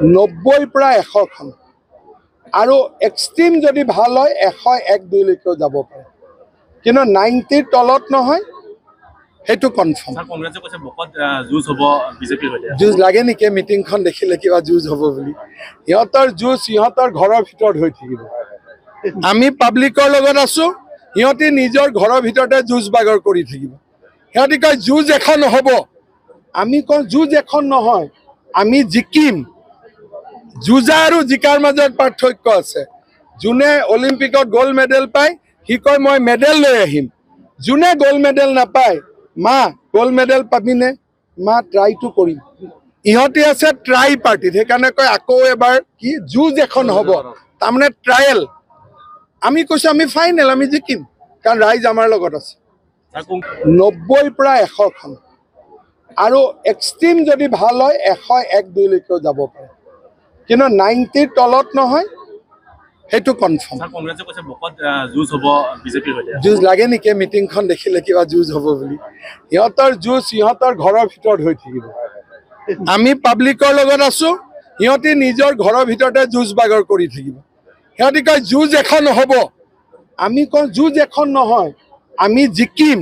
90 পৰা 100খন আৰু এক্সট্ৰিম যদি ভাল হয় 101-2 লৈকেও যাব পাৰে, কিন্তু 90ৰ তলত নহয়, সেইটো কনফাৰ্ম। কংগ্ৰেছে কৈছে বকত যুঁজ হ'ব বিজেপিৰ সৈতে। যুঁজ লাগে নেকি? মিটিংখন দেখিলে কিবা যুঁজ হ'ব বুলি? সিহঁতৰ যুঁজ সিহঁতৰ ঘৰৰ ভিতৰত হৈ থাকিব। আমি পাব্লিকৰ লগত আছো, সিহঁতি নিজৰ ঘৰৰ ভিতৰতে যুঁজ বাগৰ কৰি থাকিব। সিহঁতি কয় যুঁজ এখন হ'ব, আমি কওঁ যুঁজ এখন নহয়, আমি জিকিম। যুঁজা আৰু জিকাৰ মাজত পাৰ্থক্য আছে। যোনে অলিম্পিকত গ'ল্ড মেডেল পায় সি কয় মই মেডেল লৈ আহিম। যোনে গ'ল্ড মেডেল নাপায়, মা গ'ল্ড মেডেল পাবিনে? মা ট্ৰাইটো কৰিম। ইহঁতি আছে ট্ৰাই পাৰ্টিত, সেইকাৰণে কয় আকৌ এবাৰ কি যুঁজ এখন হ'ব, তাৰমানে ট্ৰায়েল। আমি কৈছো আমি ফাইনেল, আমি জিকিম, কাৰণ ৰাইজ আমাৰ লগত আছে। 90 পৰা 100খন আৰু এক্সট্ৰিম যদি ভাল হয় 101-2 লৈকেও যাব পাৰে, কিন্তু 90ৰ তলত নহয়, সেইটো কনফাৰ্ম। কংগ্ৰেছে কৈছে বকত যুঁজ হ'ব বিজেপিৰ সৈতে। যুঁজ লাগে নেকি? মিটিংখন দেখিলে কিবা যুঁজ হ'ব বুলি? সিহঁতৰ যুঁজ সিহঁতৰ ঘৰৰ ভিতৰত হৈ থাকিব। আমি পাব্লিকৰ লগত আছো, সিহঁতি নিজৰ ঘৰৰ ভিতৰতে যুঁজ বাগৰ কৰি থাকিব। সিহঁতি কয় যুঁজ এখন হ'ব, আমি কওঁ যুঁজ এখন নহয়, আমি জিকিম।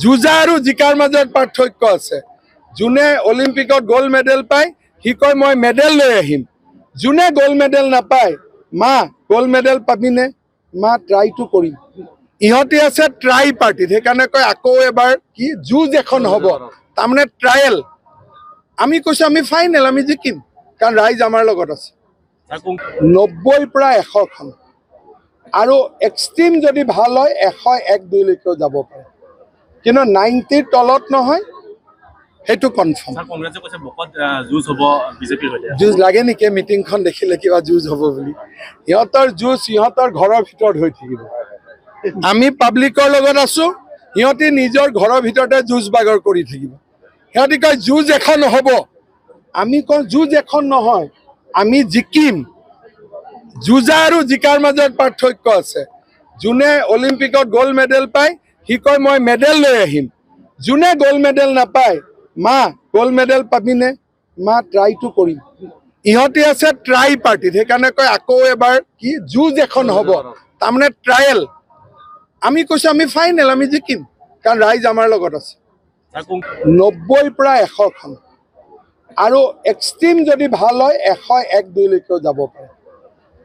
যুঁজা আৰু জিকাৰ মাজত পাৰ্থক্য আছে। যোনে অলিম্পিকত গ'ল্ড মেডেল পায় সি কয় মই মেডেল লৈ আহিম। যোনে গ'ল্ড মেডেল নাপায়, মা গ'ল্ড মেডেল পাবিনে? মা ট্ৰাইটো কৰিম। ইহঁতি আছে ট্ৰাই পাৰ্টিত, সেইকাৰণে কয় আকৌ এবাৰ কি যুঁজ এখন হ'ব, তাৰমানে ট্ৰায়েল। আমি কৈছো আমি ফাইনেল, আমি জিকিম, কাৰণ ৰাইজ আমাৰ লগত আছে। 90 পৰা 100খন আৰু এক্সট্ৰিম যদি ভাল হয় 101-2 লৈকেও যাব পাৰে, কিন্তু 90ৰ তলত নহয়, সেইটো কনফাৰ্ম। কংগ্ৰেছে কৈছে বকত যুঁজ হ'ব বিজেপিৰ সৈতে। যুঁজ লাগে নেকি? মিটিংখন দেখিলে কিবা যুঁজ হ'ব বুলি? সিহঁতৰ যুঁজ সিহঁতৰ ঘৰৰ ভিতৰত হৈ থাকিব। আমি পাব্লিকৰ লগত আছো, সিহঁতি নিজৰ ঘৰৰ ভিতৰতে যুঁজ বাগৰ কৰি থাকিব। সিহঁতি কয় যুঁজ এখন হ'ব, আমি কওঁ যুঁজ এখন নহয়, আমি জিকিম। যুঁজা আৰু জিকাৰ মাজত পাৰ্থক্য আছে। যোনে অলিম্পিকত গ'ল্ড মেডেল পায় সি কয় মই মেডেল লৈ আহিম। যোনে গ'ল্ড মেডেল নাপায়, মা গ'ল্ড মেডেল পাবিনে? মা ট্ৰাইটো কৰিম। ইহঁতি আছে ট্ৰাই পাৰ্টিত, সেইকাৰণে কয় আকৌ এবাৰ কি যুঁজ এখন হ'ব, তাৰমানে ট্ৰায়েল। আমি কৈছো আমি ফাইনেল, আমি জিকিম, কাৰণ ৰাইজ আমাৰ লগত আছে। 90 পৰা 100খন আৰু এক্সট্ৰিম যদি ভাল হয় 101-2 লৈকেও যাব পাৰে,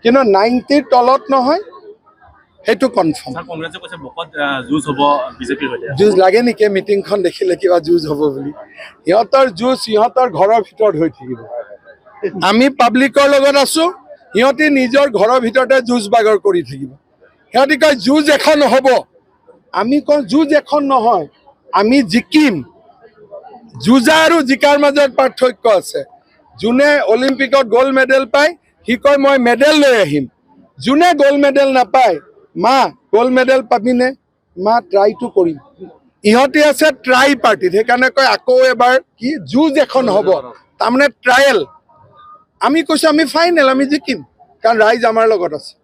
কিন্তু 90ৰ তলত নহয়, সেইটো কনফাৰ্ম। কংগ্ৰেছে কৈছে বকত যুঁজ হ'ব বিজেপিৰ সৈতে। যুঁজ লাগে নেকি? মিটিংখন দেখিলে কিবা যুঁজ হ'ব বুলি? সিহঁতৰ যুঁজ সিহঁতৰ ঘৰৰ ভিতৰত হৈ থাকিব। আমি পাব্লিকৰ লগত আছো, সিহঁতি নিজৰ ঘৰৰ ভিতৰতে যুঁজ বাগৰ কৰি থাকিব। সিহঁতি কয় যুঁজ এখন হ'ব, আমি কওঁ যুঁজ এখন নহয়, আমি জিকিম। যুঁজা আৰু জিকাৰ মাজত পাৰ্থক্য আছে। যোনে অলিম্পিকত গ'ল্ড মেডেল পায় সি কয় মই মেডেল লৈ আহিম। যোনে গ'ল্ড মেডেল নাপায়, মা গ'ল্ড মেডেল পাবিনে? মা ট্ৰাইটো কৰিম। ইহঁতি আছে ট্ৰাই পাৰ্টিত, সেইকাৰণে কয় আকৌ এবাৰ কি যুঁজ এখন হ'ব, তাৰমানে ট্ৰায়েল। আমি কৈছো আমি ফাইনেল, আমি জিকিম, কাৰণ ৰাইজ আমাৰ লগত আছে।